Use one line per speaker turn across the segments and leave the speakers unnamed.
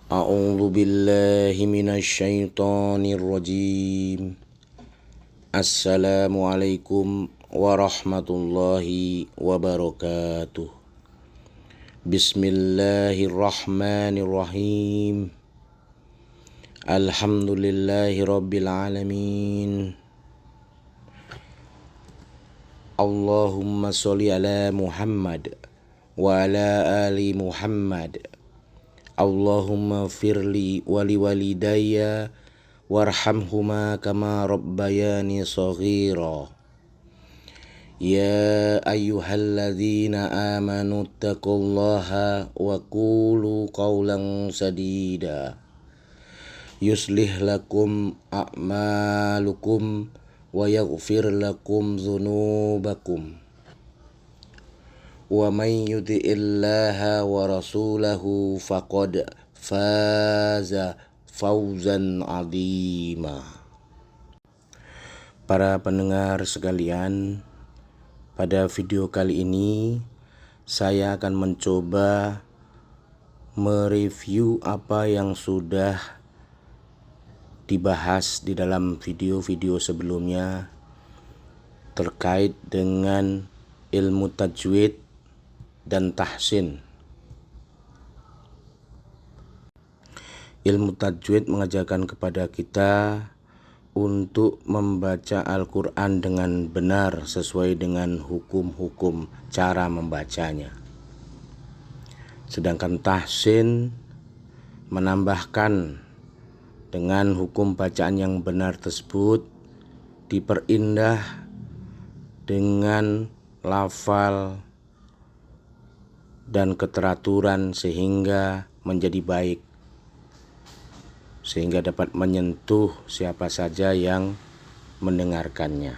A'udzu billahi minasyaitonir rajim. Assalamualaikum warahmatullahi wabarakatuh. Bismillahirrahmanirrahim. Alhamdulillahi rabbil alamin. Allahumma sholli ala Muhammad wa ala ali Muhammad. Allahumma firli wali walidayya warhamhuma kama rabbayani shaghira. Ya ayyuhalladzina amanu taqullaha wa qulu qawlan sadida. Yuslih lakum a'malukum wa yaghfir lakum dzunubakum. Wa may yuti'illaha wa rasulahu faqad faza fawzan 'azima. Para pendengar sekalian, pada video kali ini saya akan mencoba mereview apa yang sudah dibahas di dalam video-video sebelumnya terkait dengan ilmu tajwid dan tahsin. Ilmu tajwid mengajarkan kepada kita untuk membaca Al-Quran dengan benar sesuai dengan hukum-hukum cara membacanya. Sedangkan tahsin menambahkan dengan hukum bacaan yang benar tersebut diperindah dengan lafal dan keteraturan sehingga menjadi baik, sehingga dapat menyentuh siapa saja yang mendengarkannya.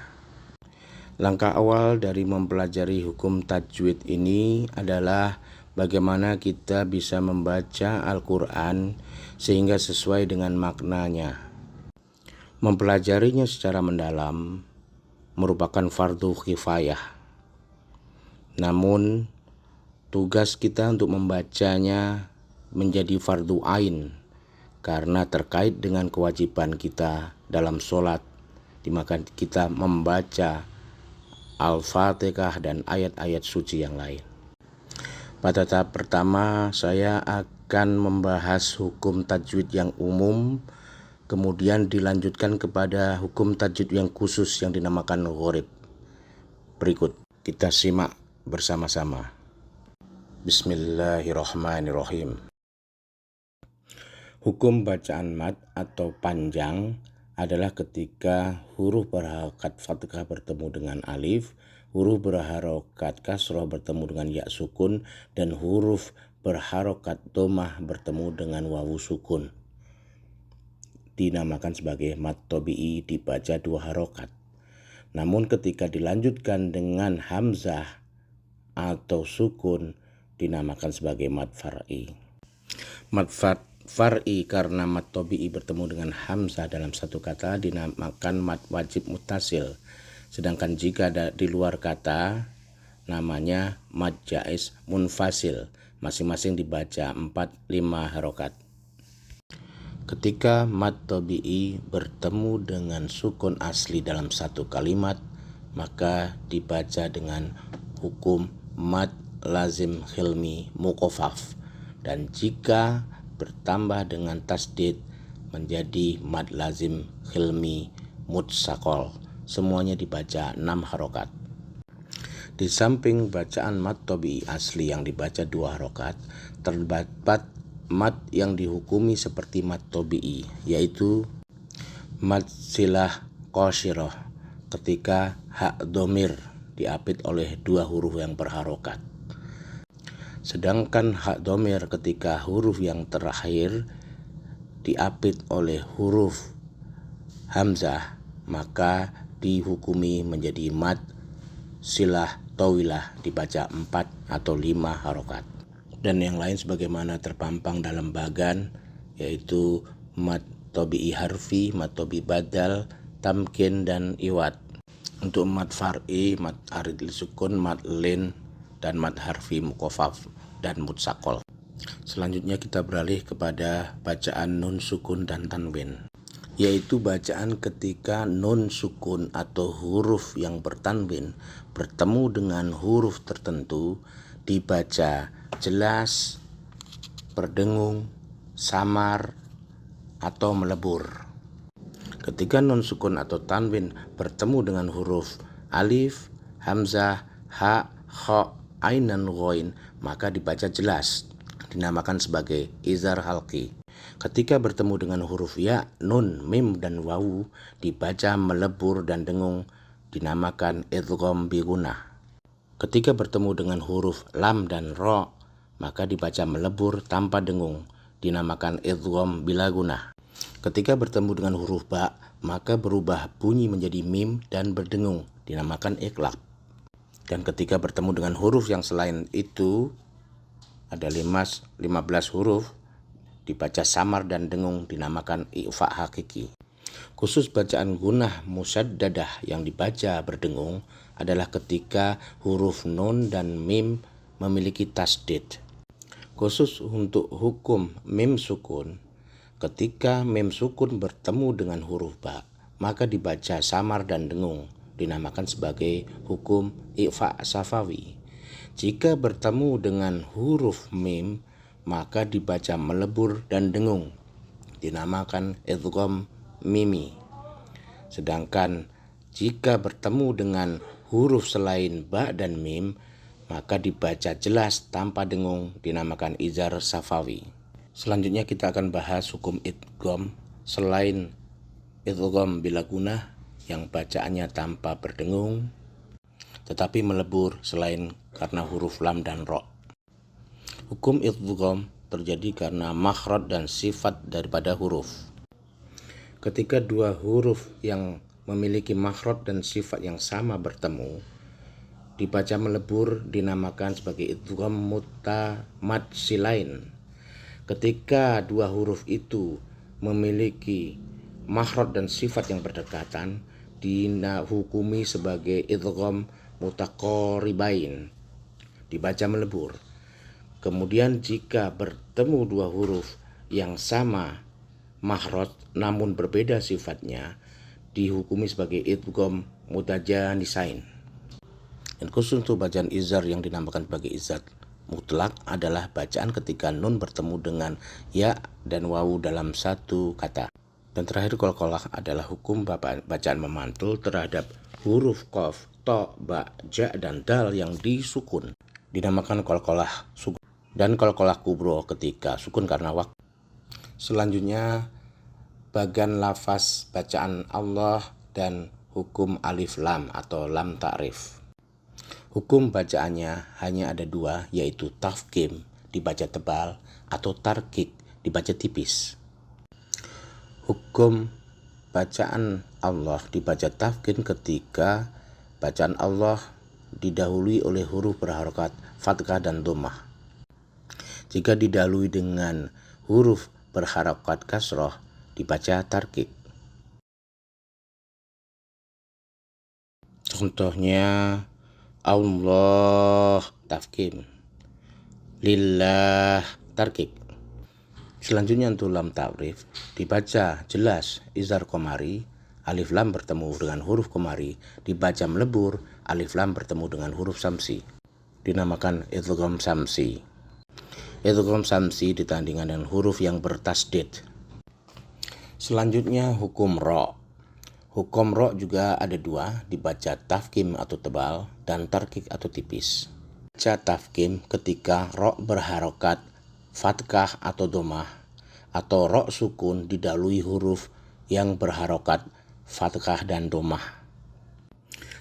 Langkah awal dari mempelajari hukum tajwid ini adalah bagaimana kita bisa membaca Al-Quran sehingga sesuai dengan maknanya. Mempelajarinya secara mendalam merupakan fardu kifayah. Namun tugas kita untuk membacanya menjadi fardu ain karena terkait dengan kewajiban kita dalam sholat, di mana kita membaca Al-Fatihah dan ayat-ayat suci yang lain. Pada tahap pertama saya akan membahas hukum tajwid yang umum, kemudian dilanjutkan kepada hukum tajwid yang khusus yang dinamakan gharib. Berikut kita simak bersama-sama. Bismillahirrahmanirrahim. Hukum bacaan mad atau panjang adalah ketika huruf berharokat fathah bertemu dengan alif, huruf berharokat kasroh bertemu dengan ya sukun, dan huruf berharokat dhammah bertemu dengan wawu sukun. Dinamakan sebagai mad tabi'i, dibaca dua harokat. Namun ketika dilanjutkan dengan hamzah atau sukun dinamakan sebagai mad far'i. Mad far'i karena mad tabi'i bertemu dengan hamzah dalam satu kata dinamakan mad wajib muttasil. Sedangkan jika di luar kata namanya mad jaiz munfasil, masing-masing dibaca 4-5 harokat. Ketika mad tabi'i bertemu dengan sukun asli dalam satu kalimat, maka dibaca dengan hukum mad lazim khilmi muqaffaf, dan jika bertambah dengan tasdid menjadi mad lazim khilmi mutsaqal. Semuanya dibaca 6 harokat. Di samping bacaan mad tabi'i asli yang dibaca 2 harokat, terdapat mad yang dihukumi seperti mad tabi'i, yaitu mad silah qashirah ketika hak dhamir diapit oleh 2 huruf yang berharokat. Sedangkan hak dhamir ketika huruf yang terakhir diapit oleh huruf hamzah, maka dihukumi menjadi mad silah tawilah, dibaca 4 atau 5 harokat. Dan yang lain sebagaimana terpampang dalam bagan, yaitu mad tabi'i harfi, mad tabi'i badal, tamkin, dan iwad. Untuk mad far'i, mad arid li sukun, mad lin, dan mad harfi muqaffaf dan mutsaqal. Selanjutnya kita beralih kepada bacaan nun sukun dan tanwin, yaitu bacaan ketika nun sukun atau huruf yang bertanwin bertemu dengan huruf tertentu dibaca jelas, berdengung, samar, atau melebur. Ketika nun sukun atau tanwin bertemu dengan huruf alif, hamzah, ha, kha, ain, dan ghain, maka dibaca jelas, dinamakan sebagai izhar halqi. Ketika bertemu dengan huruf ya, nun, mim, dan wawu, dibaca melebur dan dengung, dinamakan idgham bi gunnah. Ketika bertemu dengan huruf lam dan ro, maka dibaca melebur tanpa dengung, dinamakan idgham bila gunnah. Ketika bertemu dengan huruf ba, maka berubah bunyi menjadi mim dan berdengung, dinamakan iqlab. Dan ketika bertemu dengan huruf yang selain itu, ada 15 huruf, dibaca samar dan dengung, dinamakan ikhfa hakiki. Khusus bacaan gunnah musyaddadah yang dibaca berdengung adalah ketika huruf nun dan mim memiliki tasdid. Khusus untuk hukum mim sukun, ketika mim sukun bertemu dengan huruf ba, maka dibaca samar dan dengung, dinamakan sebagai hukum ikhfa safawi. Jika bertemu dengan huruf mim, maka dibaca melebur dan dengung, dinamakan idgham mimi. Sedangkan jika bertemu dengan huruf selain ba dan mim, maka dibaca jelas tanpa dengung, dinamakan izhar safawi. Selanjutnya kita akan bahas hukum idgham selain idgham bila gunnah yang bacaannya tanpa berdengung tetapi melebur selain karena huruf lam dan ro. Hukum idgham terjadi karena makhraj dan sifat daripada huruf. Ketika dua huruf yang memiliki makhraj dan sifat yang sama bertemu, dibaca melebur, dinamakan sebagai idgham mutamatsilain. Ketika dua huruf itu memiliki makhraj dan sifat yang berdekatan, dihukumi sebagai idgham mutaqaribain, dibaca melebur. Kemudian jika bertemu dua huruf yang sama makhraj namun berbeda sifatnya, dihukumi sebagai idgham mutajanisain. Dan khusus untuk bacaan izhar yang dinamakan sebagai izhar mutlak adalah bacaan ketika nun bertemu dengan ya dan wawu dalam satu kata. Dan terakhir qalqalah adalah hukum bacaan memantul terhadap huruf qaf, ta, ba, ja, dan dal yang disukun, dinamakan qalqalah sukun, dan qalqalah kubro ketika sukun karena waktu. Selanjutnya bagian lafaz bacaan Allah dan hukum alif lam atau lam ta'rif. Hukum bacaannya hanya ada dua, yaitu tafkhim dibaca tebal atau tarkik dibaca tipis. Hukum bacaan Allah dibaca tafkhim ketika bacaan Allah didahului oleh huruf berharokat fathah dan dhammah. Jika didahului dengan huruf berharokat kasroh, dibaca tarkik. Contohnya Allah tafkhim, lillah tarkik. Selanjutnya untuk lam ta'rif dibaca jelas izhar qamari, alif lam bertemu dengan huruf qamari, dibaca melebur, alif lam bertemu dengan huruf samsi, dinamakan idgham samsi. Idgham samsi ditandingkan dengan huruf yang bertasdid. Selanjutnya hukum ro. Hukum ro juga ada dua, dibaca tafkhim atau tebal dan tarkik atau tipis. Baca tafkhim ketika ro berharokat fathah atau dhammah, atau ro sukun didahului huruf yang berharokat fathah dan dhammah.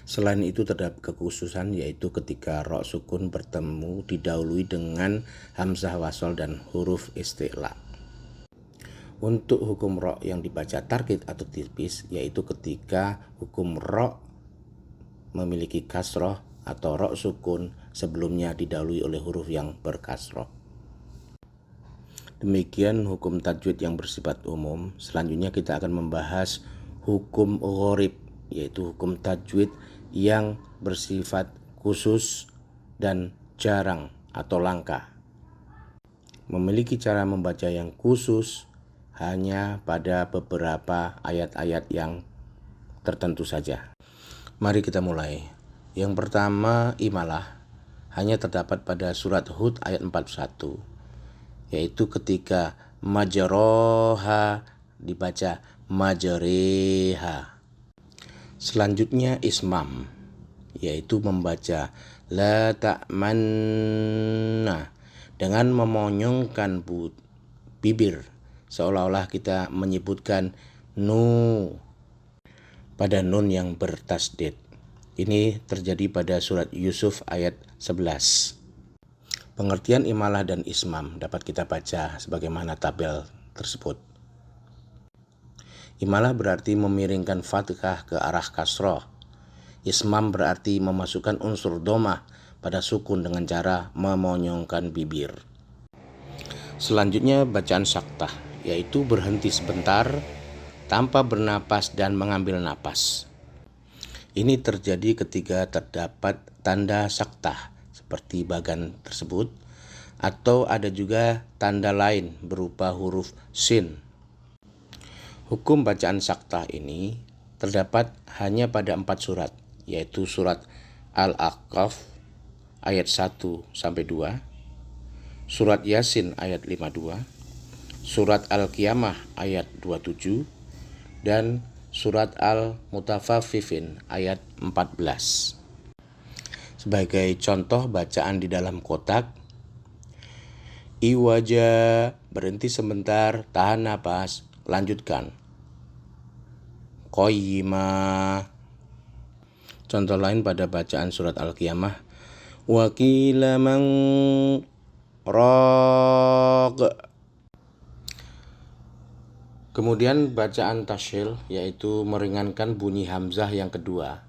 Selain itu terdapat kekhususan, yaitu ketika ro sukun bertemu didahului dengan hamzah wasol dan huruf isti'la. Untuk hukum ro yang dibaca tarkik atau tipis, yaitu ketika hukum ro memiliki kasroh atau ro sukun sebelumnya didahului oleh huruf yang berkasroh. Demikian hukum tajwid yang bersifat umum. Selanjutnya kita akan membahas hukum gharib, yaitu hukum tajwid yang bersifat khusus dan jarang atau langka. memiliki cara membaca yang khusus hanya pada beberapa ayat-ayat yang tertentu saja. Mari kita mulai. Yang pertama, imalah hanya terdapat pada surat Hud ayat 41, yaitu ketika majroha dibaca majreha. Selanjutnya ismam, yaitu membaca la ta'manna dengan memonyongkan bibir seolah-olah kita menyebutkan nu pada nun yang bertasdid. Ini terjadi pada surat Yusuf ayat 11. Pengertian imalah dan ismam dapat kita baca sebagaimana tabel tersebut. Imalah berarti memiringkan fathah ke arah kasroh. Ismam berarti memasukkan unsur domah pada sukun dengan cara memonyongkan bibir. Selanjutnya bacaan saktah, yaitu berhenti sebentar tanpa bernapas dan mengambil napas. Ini terjadi ketika terdapat tanda saktah seperti bagan tersebut, atau ada juga tanda lain berupa huruf sin. Hukum bacaan saktah ini terdapat hanya pada 4 surat, yaitu surat Al-Aqaf ayat 1-2, surat Yasin ayat 52, surat Al-Qiyamah ayat 27, dan surat Al-Mutaffifin ayat 14. Sebagai contoh bacaan di dalam kotak, iwaja, berhenti sebentar, tahan napas, lanjutkan. Qayyima. Contoh lain pada bacaan surat Al-Qiyamah, wa qila man raq. Kemudian bacaan tasyil, yaitu meringankan bunyi hamzah yang kedua.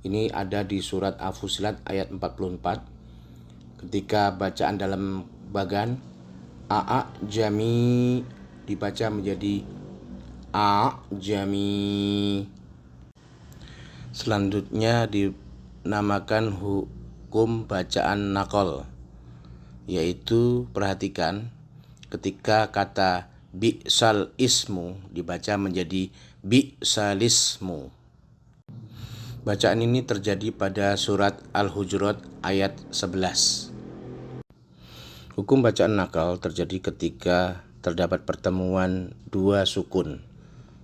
Ini ada di surat Al-Fussilat ayat 44. Ketika bacaan dalam bagan a jami dibaca menjadi a jami. Selanjutnya dinamakan hukum bacaan naqal, yaitu perhatikan ketika kata bi'sal ismu dibaca menjadi bi'salismu. Bacaan ini terjadi pada surat Al-Hujurat ayat 11. Hukum bacaan nakal terjadi ketika terdapat pertemuan 2 sukun,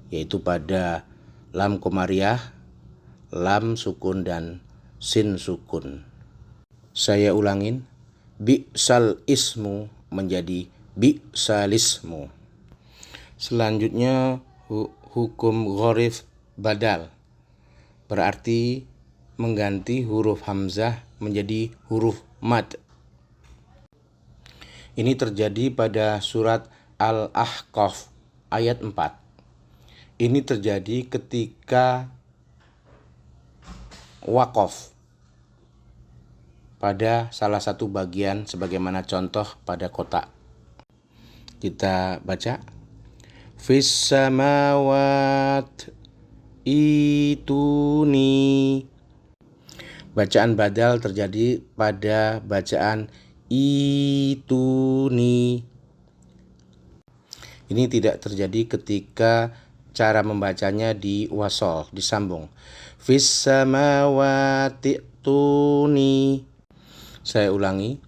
yaitu pada lam komariah, lam sukun, dan sin sukun. Saya ulangin, bi'sal ismu menjadi bi'salismu. Selanjutnya hukum gharif badal, berarti mengganti huruf hamzah menjadi huruf mad. Ini terjadi pada surat Al-Ahqaf ayat 4. Ini terjadi ketika waqaf pada salah satu bagian sebagaimana contoh pada kotak. Kita baca, fis samawat ituni. Bacaan badal terjadi pada bacaan ituni. Ini tidak terjadi ketika cara membacanya di wasol, disambung. Fis samawati tuni. Saya ulangi,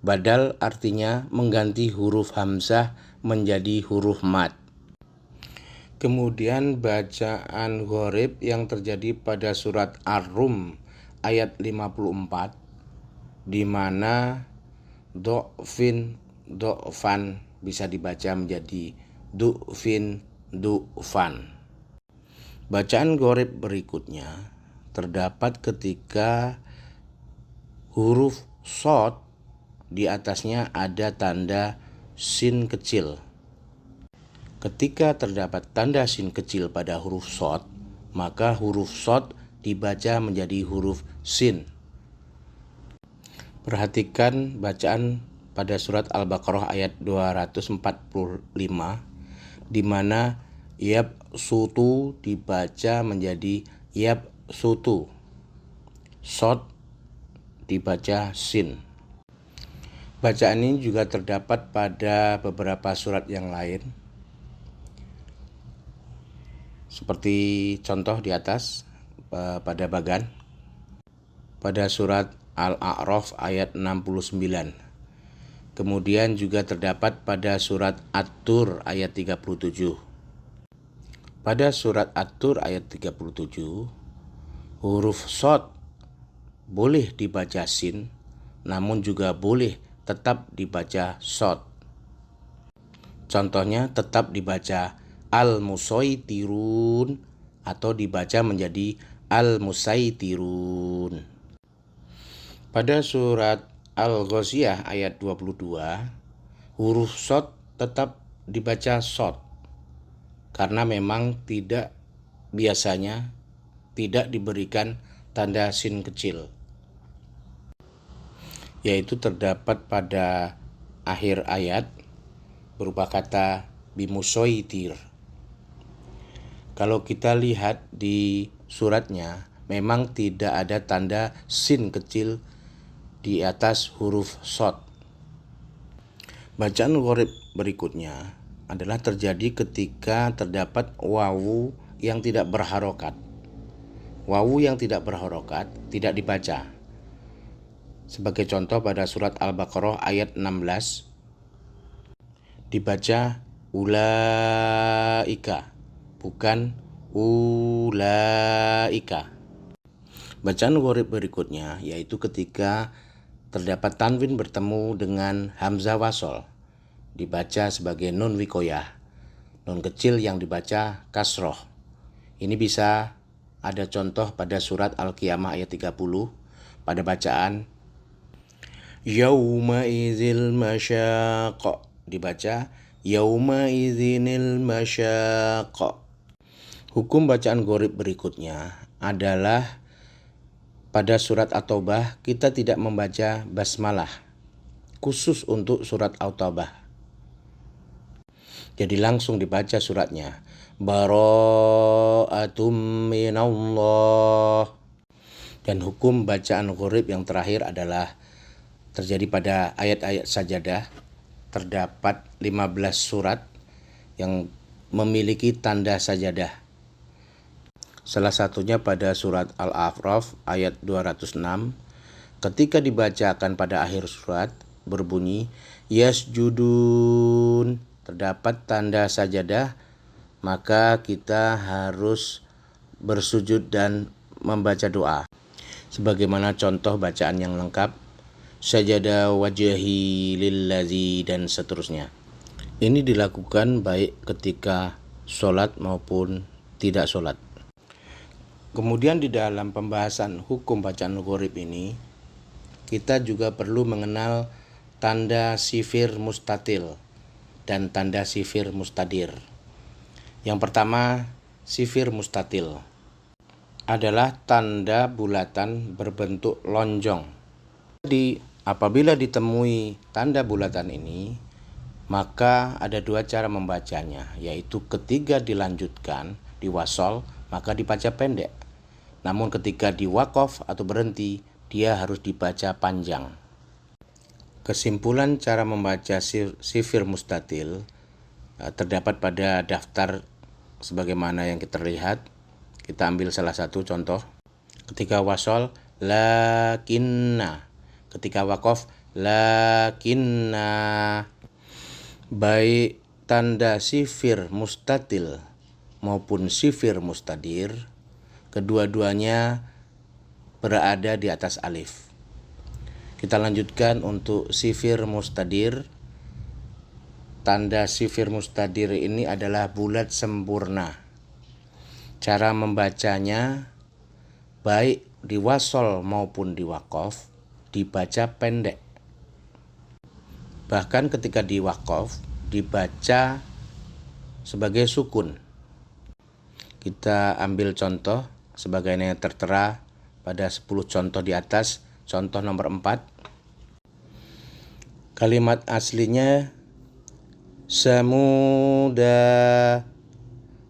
badal artinya mengganti huruf hamzah menjadi huruf mad. Kemudian bacaan gharib yang terjadi pada surat Ar-Rum ayat 54, di mana do'fan bisa dibaca menjadi du'fin, du'fan. Bacaan gharib berikutnya terdapat ketika huruf shad di atasnya ada tanda sin kecil. Ketika terdapat tanda sin kecil pada huruf shad, maka huruf shad dibaca menjadi huruf sin. Perhatikan bacaan pada surat Al-Baqarah ayat 245, di mana yab sutu dibaca menjadi yab sutu. Shad dibaca sin. Bacaan ini juga terdapat pada beberapa surat yang lain, seperti contoh di atas pada bagan, pada surat Al-A'raf ayat 69. Kemudian juga terdapat pada surat At-Tur ayat 37. Pada surat At-Tur ayat 37, huruf shad boleh dibaca sin, namun juga boleh tetap dibaca shad. Contohnya tetap dibaca al-musaytirun atau dibaca menjadi al-musaytirun. Pada surat Al-Ghasyiyah ayat 22, huruf shad tetap dibaca shad karena memang biasanya tidak diberikan tanda sin kecil, yaitu terdapat pada akhir ayat berupa kata bimusaytir. Kalau kita lihat di suratnya, memang tidak ada tanda sin kecil di atas huruf shad. Bacaan gharib berikutnya adalah terjadi ketika terdapat wawu yang tidak berharokat. Wawu yang tidak berharokat tidak dibaca. Sebagai contoh pada surat Al-Baqarah ayat 16 dibaca ulaika, bukan ulaika. Bacaan gharib berikutnya yaitu ketika terdapat tanwin bertemu dengan hamzah wasol, dibaca sebagai nun wikoyah, nun kecil yang dibaca kasroh. Ini bisa ada contoh pada surat Al-Qiyamah ayat 30 pada bacaan yauma idzil masyaq, dibaca yauma idzinil masyaq. Hukum bacaan gharib berikutnya adalah pada surat At-Taubah kita tidak membaca basmalah khusus untuk surat At-Taubah. Jadi langsung dibaca suratnya. Bara'atum minallah. Dan hukum bacaan gharib yang terakhir adalah terjadi pada ayat-ayat sajadah. Terdapat 15 surat yang memiliki tanda sajadah. Salah satunya pada surat Al-A'raf ayat 206. Ketika dibacakan pada akhir surat berbunyi yasjudun, terdapat tanda sajadah, maka kita harus bersujud dan membaca doa. Sebagaimana contoh bacaan yang lengkap, sajada wajhi lillazi dan seterusnya. Ini dilakukan baik ketika sholat maupun tidak sholat. Kemudian di dalam pembahasan hukum bacaan gharib ini, kita juga perlu mengenal tanda sifir mustatil dan tanda sifir mustadir. Yang pertama, sifir mustatil adalah tanda bulatan berbentuk lonjong. Jadi, apabila ditemui tanda bulatan ini, maka ada dua cara membacanya, yaitu ketika dilanjutkan di wasol, maka dibaca pendek. Namun ketika di waqaf atau berhenti, dia harus dibaca panjang. Kesimpulan cara membaca sifir mustatil terdapat pada daftar sebagaimana yang kita lihat. Kita ambil salah satu contoh. Ketika wasol, lakinna. Ketika waqaf, lakinna. Baik tanda sifir mustatil maupun sifir mustadir, kedua-duanya berada di atas alif. Kita lanjutkan untuk sifir mustadir. Tanda sifir mustadir ini adalah bulat sempurna. Cara membacanya baik di wasol maupun di waqaf dibaca pendek. Bahkan ketika di waqaf dibaca sebagai sukun. Kita ambil contoh sebagaimana yang tertera pada 10 contoh di atas. Contoh nomor 4. Kalimat aslinya samuda.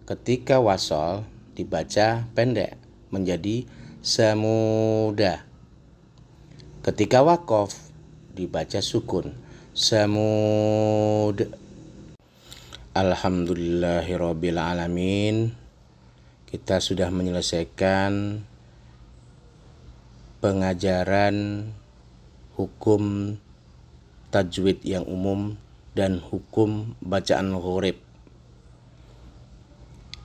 Ketika wasol dibaca pendek menjadi samuda. Ketika waqaf dibaca sukun. Samud. Alhamdulillahirabbil alamin. Kita sudah menyelesaikan pengajaran hukum tajwid yang umum dan hukum bacaan huruf.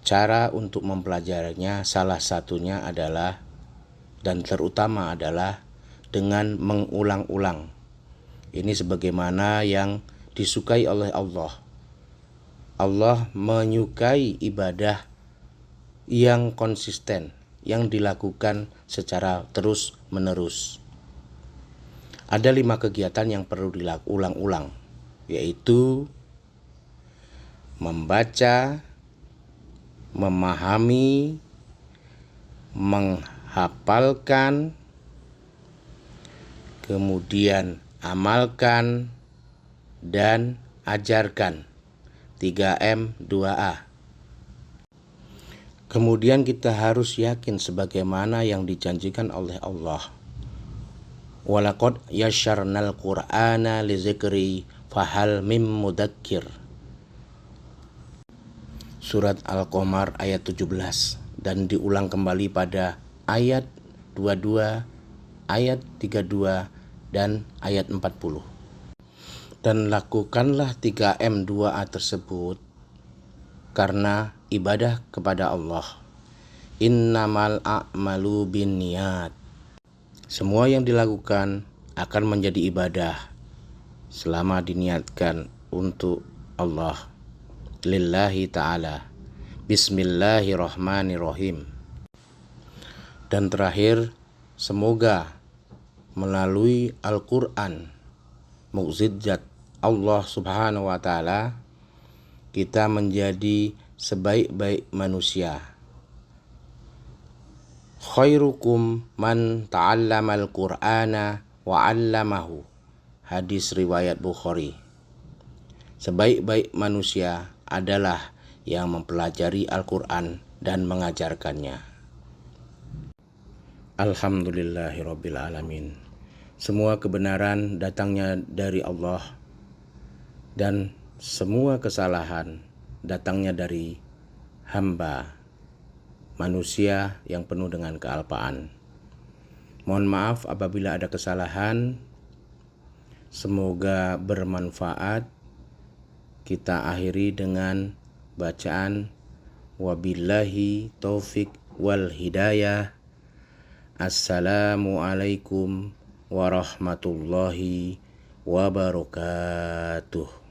Cara untuk mempelajarinya salah satunya adalah dan terutama adalah dengan mengulang-ulang. Ini sebagaimana yang disukai oleh Allah. Allah menyukai ibadah yang konsisten, yang dilakukan secara terus-menerus. Ada 5 kegiatan yang perlu diulang-ulang, yaitu membaca, memahami, menghafalkan, kemudian amalkan, dan ajarkan. 3M 2A. Kemudian kita harus yakin sebagaimana yang dijanjikan oleh Allah. Walaqad yasyarnal Qur'ana lizikri fahal mim mudakkir. Surat Al-Qamar ayat 17 dan diulang kembali pada ayat 22, ayat 32 dan ayat 40. Dan lakukanlah 3M 2A tersebut karena ibadah kepada Allah. Innamal a'malu binniyat. Semua yang dilakukan akan menjadi ibadah selama diniatkan untuk Allah. Lillahi ta'ala. Bismillahirrahmanirrahim. Dan terakhir, semoga melalui Al-Quran, mukjizat Allah subhanahu wa ta'ala, kita menjadi sebaik-baik manusia. Khairukum man ta'allamal Qur'ana wa 'allamahu. Hadis riwayat Bukhari. Sebaik-baik manusia adalah yang mempelajari Al-Quran dan mengajarkannya. Alhamdulillahirabbil alamin. Semua kebenaran datangnya dari Allah dan semua kesalahan datangnya dari hamba manusia yang penuh dengan kealpaan. Mohon maaf apabila ada kesalahan. Semoga bermanfaat. Kita akhiri dengan bacaan wabillahi taufik wal hidayah. Assalamualaikum warahmatullahi wabarakatuh.